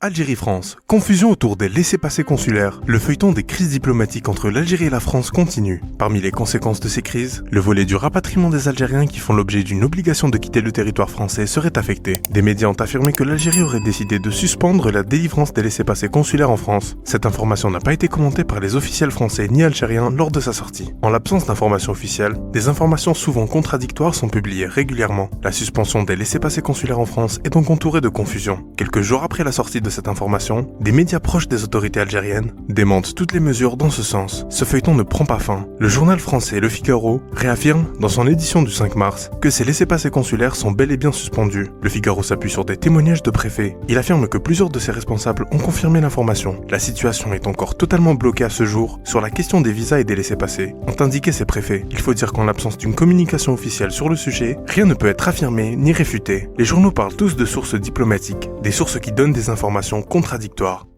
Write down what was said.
Algérie-France. Confusion autour des laissez-passer consulaires. Le feuilleton des crises diplomatiques entre l'Algérie et la France continue. Parmi les conséquences de ces crises, le volet du rapatriement des Algériens qui font l'objet d'une obligation de quitter le territoire français serait affecté. Des médias ont affirmé que l'Algérie aurait décidé de suspendre la délivrance des laissez-passer consulaires en France. Cette information n'a pas été commentée par les officiels français ni algériens lors de sa sortie. En l'absence d'informations officielles, des informations souvent contradictoires sont publiées régulièrement. La suspension des laissez-passer consulaires en France est donc entourée de confusion. Quelques jours après la sortie de cette information, des médias proches des autorités algériennes démentent toutes les mesures dans ce sens. Ce feuilleton ne prend pas fin. Le journal français Le Figaro réaffirme, dans son édition du 5 mars, que ces laissez-passer consulaires sont bel et bien suspendus. Le Figaro s'appuie sur des témoignages de préfets. Il affirme que plusieurs de ses responsables ont confirmé l'information. La situation est encore totalement bloquée à ce jour sur la question des visas et des laissez-passer, ont indiqué ces préfets. Il faut dire qu'en l'absence d'une communication officielle sur le sujet, rien ne peut être affirmé ni réfuté. Les journaux parlent tous de sources diplomatiques, des sources qui donnent des informations contradictoires.